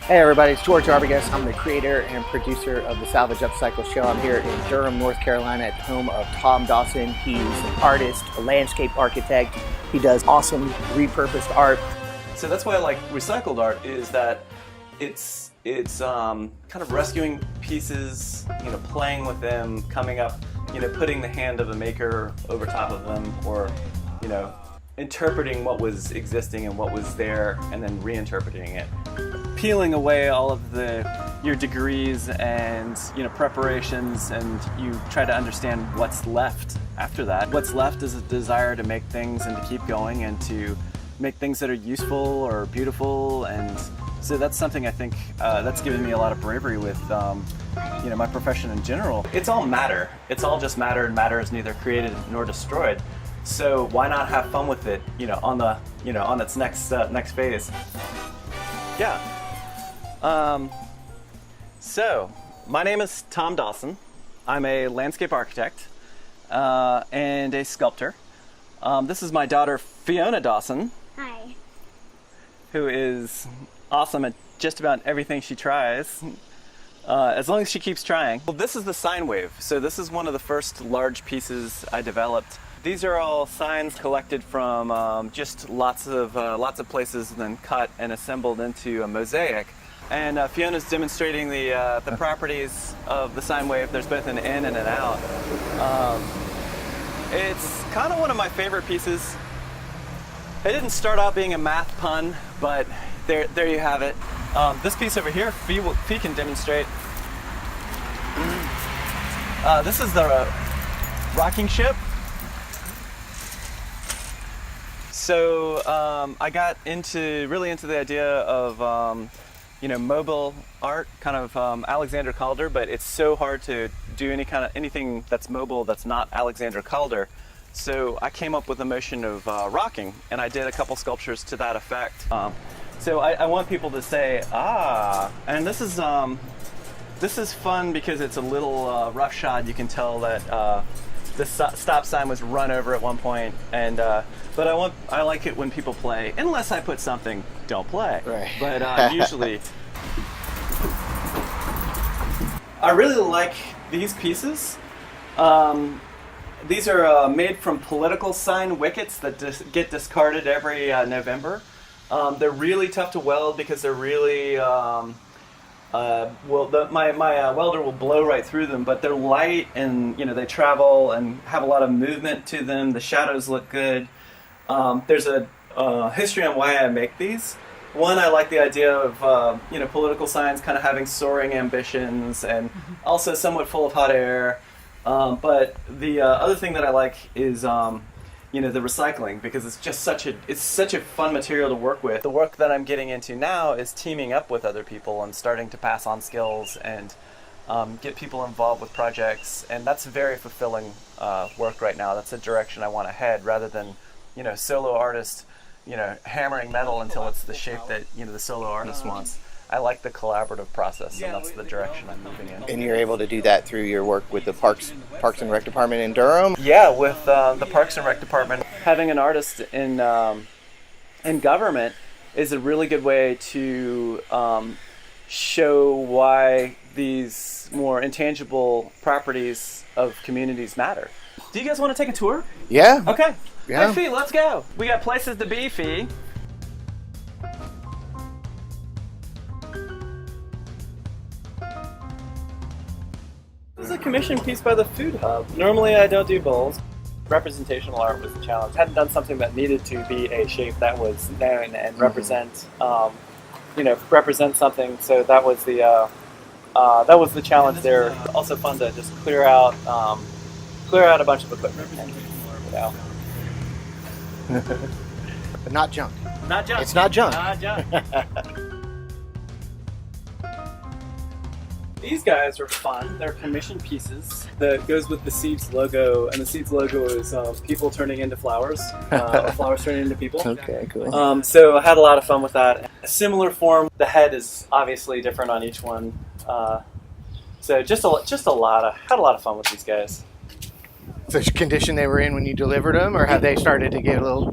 Hey everybody, it's George Arbogast. I'm the creator and producer of the Salvage Upcycle Show. I'm here in Durham, North Carolina at the home of Tom Dawson. He's an artist, a landscape architect. He does awesome repurposed art. So that's why I like recycled art, is that it's kind of rescuing pieces, playing with them, coming up, putting the hand of a maker over top of them, or, interpreting what was existing and what was there and then reinterpreting it. Peeling away all of your degrees and preparations, and you try to understand what's left after that. What's left is a desire to make things and to keep going and to make things that are useful or beautiful, and so that's something I think that's given me a lot of bravery with my profession in general. It's all matter. It's all just matter, and matter is neither created nor destroyed. So why not have fun with it? On its next phase. Yeah. So my name is Tom Dawson. I'm a landscape architect and a sculptor. This is my daughter Fiona Dawson. Hi. Who is awesome at just about everything she tries, as long as she keeps trying. Well, this is the sine wave. So this is one of the first large pieces I developed. These are all signs collected from just lots of places, and then cut and assembled into a mosaic. And Fiona's demonstrating the properties of the sine wave. There's both an in and an out. It's kind of one of my favorite pieces. It didn't start out being a math pun, but there you have it. This piece over here, Fee can demonstrate. This is the rocking ship. So I got really into the idea of mobile art, kind of Alexander Calder, but it's so hard to do anything that's mobile that's not Alexander Calder. So I came up with the motion of rocking, and I did a couple sculptures to that effect. So I want people to say, and this is fun because it's a little roughshod. You can tell that the stop sign was run over at one point, and but I like it when people play, unless I put something, don't play. Right. But usually, I really like these pieces. These are made from political sign wickets that get discarded every November. They're really tough to weld because they're really my welder will blow right through them, but they're light, and they travel and have a lot of movement to them. The shadows look good. There's a history on why I make these. One, I like the idea of political signs kind of having soaring ambitions and also somewhat full of hot air. But the other thing that I like is the recycling, because it's just such a fun material to work with. The work that I'm getting into now is teaming up with other people and starting to pass on skills and get people involved with projects, and that's very fulfilling work right now. That's the direction I want to head, rather than solo artist hammering metal until it's the shape that the solo artist wants. I like the collaborative process, and that's the direction I'm moving in. And you're able to do that through your work with the Parks and Rec Department in Durham? Yeah, with the Parks and Rec Department. Having an artist in government is a really good way to show why these more intangible properties of communities matter. Do you guys want to take a tour? Yeah. Okay. Yeah. Hey, Fee, let's go. We got places to be, Fee. This is a commission piece by the Food Hub. Normally I don't do bowls. Representational art was the challenge. I hadn't done something that needed to be a shape that was known and represent something. So that was the challenge there. Also fun to just clear out a bunch of equipment. But not junk. Not junk. It's not junk. Not junk. These guys are fun. They're commission pieces that goes with the Seeds logo, and the Seeds logo is people turning into flowers, or flowers turning into people. Okay, cool. So I had a lot of fun with that. A similar form. The head is obviously different on each one. So had a lot of fun with these guys. Which condition they were in when you delivered them, or have they started to get a little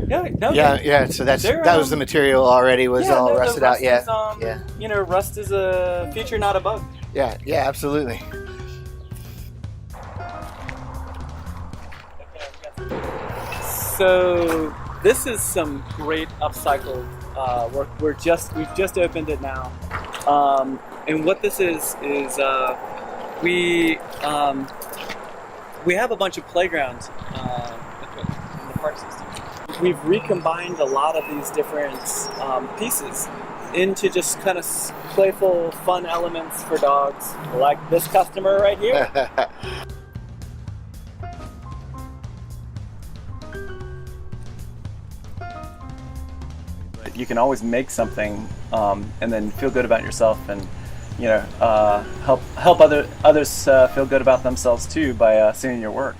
Yeah, no, Yeah. So that was the material already was all the rusted rust out. Is, you know, rust is a feature, not a bug. Yeah, absolutely. So this is some great upcycled work. We've just opened it now, and what this is we have a bunch of playground equipment in the park system. We've recombined a lot of these different pieces into just kind of playful, fun elements for dogs, like this customer right here. You can always make something and then feel good about yourself, and you know, help others feel good about themselves too by seeing your work.